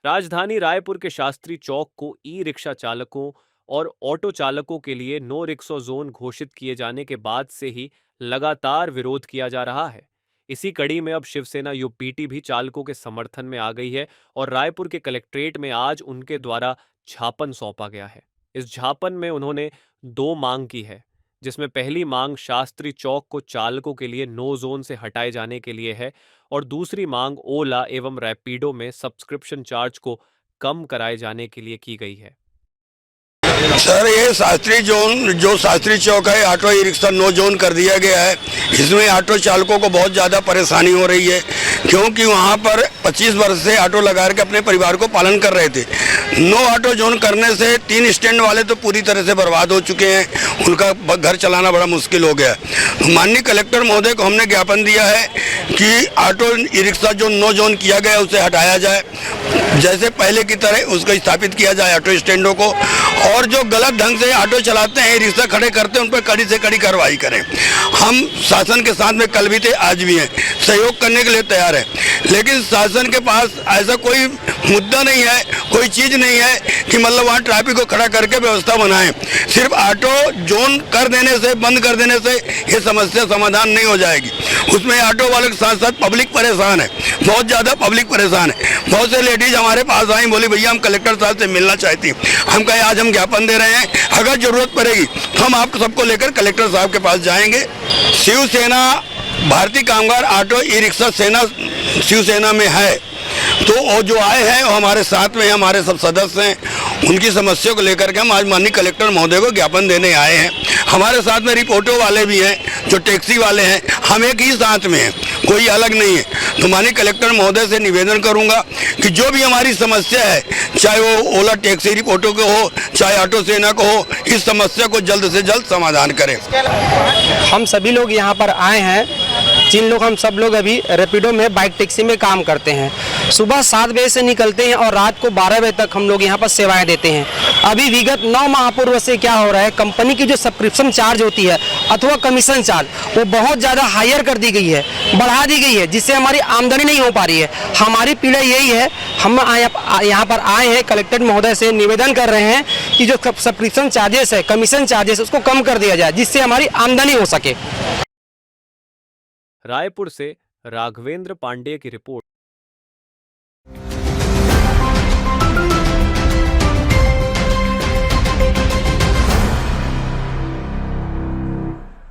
राजधानी रायपुर के शास्त्री चौक को ई रिक्शा चालकों और ऑटो चालकों के लिए नो रिक्शा जोन घोषित किए जाने के बाद से ही लगातार विरोध किया जा रहा है। इसी कड़ी में अब शिवसेना यूपीटी भी चालकों के समर्थन में आ गई है और रायपुर के कलेक्ट्रेट में आज उनके द्वारा ज्ञापन सौंपा गया है। इस ज्ञापन में उन्होंने दो मांग की है, जिसमें पहली मांग शास्त्री चौक को चालकों के लिए नो जोन से हटाए जाने के लिए है और दूसरी मांग ओला एवं रैपिडो में सब्सक्रिप्शन चार्ज को कम कराए जाने के लिए की गई है। सर, ये शास्त्री जोन जो शास्त्री चौक है, auto E rickshaw no zone कर दिया गया है। इसमें ऑटो चालकों को बहुत ज़्यादा परेशानी हो रही है, क्योंकि वहाँ पर 25 वर्ष से ऑटो लगा के अपने परिवार को पालन कर रहे थे। नो ऑटो जोन करने से 3 स्टैंड वाले तो पूरी तरह से बर्बाद हो चुके हैं, उनका घर चलाना बड़ा मुश्किल हो गया है। माननीय कलेक्टर महोदय को हमने ज्ञापन दिया है कि ऑटो ई रिक्शा जो नो जोन किया गया उसे हटाया जाए, जैसे पहले की तरह उसको स्थापित किया जाए ऑटो स्टैंडों को, और जो गलत ढंग से ऑटो चलाते हैं, रिक्शा खड़े करते हैं, उन पर कड़ी से कड़ी कार्रवाई करें। हम शासन के साथ में कल भी थे, आज भी हैं, सहयोग करने के लिए तैयार है, लेकिन शासन के पास ऐसा कोई मुद्दा नहीं है, कोई चीज़ नहीं है कि मतलब वहाँ ट्रैफिक को खड़ा करके व्यवस्था बनाएं। सिर्फ ऑटो जोन कर देने से, बंद कर देने से ये समस्या समाधान नहीं हो जाएगी। उसमें ऑटो वालों के साथ साथ पब्लिक परेशान है, बहुत ज़्यादा पब्लिक परेशान है। बहुत से लेडीज हमारे पास आई, बोली भैया हम कलेक्टर साहब से मिलना चाहती। हम कहे आज हम ज्ञापन दे रहे हैं, अगर जरूरत पड़ेगी तो हम आप सबको लेकर कलेक्टर साहब के पास जाएंगे। शिवसेना भारतीय कामगार ऑटो ई रिक्शा सेना शिवसेना में है, तो वो जो आए हैं वो हमारे साथ में, हमारे सब सदस्य हैं। उनकी समस्या को लेकर के हम आज माननीय कलेक्टर महोदय को ज्ञापन देने आए हैं। हमारे साथ में रिपोर्टो वाले भी हैं, जो टैक्सी वाले हैं, हम एक ही साथ में हैं, कोई अलग नहीं है। तो माननीय कलेक्टर महोदय से निवेदन करूंगा कि जो भी हमारी समस्या है, चाहे वो ओला टैक्सी रिपोर्टो को हो, चाहे ऑटो सेना को हो, इस समस्या को जल्द से जल्द समाधान करें। हम सभी लोग यहाँ पर आए हैं, जिन लोग हम सब लोग अभी रैपिडो में बाइक टैक्सी में काम करते हैं। सुबह 7 बजे से निकलते हैं और रात को 12 बजे तक हम लोग यहाँ पर सेवाएं देते हैं। अभी विगत 9 माह पूर्व से क्या हो रहा है, कंपनी की जो सब्सक्रिप्शन चार्ज होती है अथवा कमीशन चार्ज, वो बहुत ज़्यादा हायर कर दी गई है, बढ़ा दी गई है, जिससे हमारी आमदनी नहीं हो पा रही है। हमारी पीड़ा यही है, हम यहाँ पर आए हैं, कलेक्टर महोदय से निवेदन कर रहे हैं कि जो सब्सक्रिप्शन चार्जेस है, कमीशन चार्जेस, उसको कम कर दिया जाए, जिससे हमारी आमदनी हो सके। रायपुर से राघवेंद्र पांडेय की रिपोर्ट।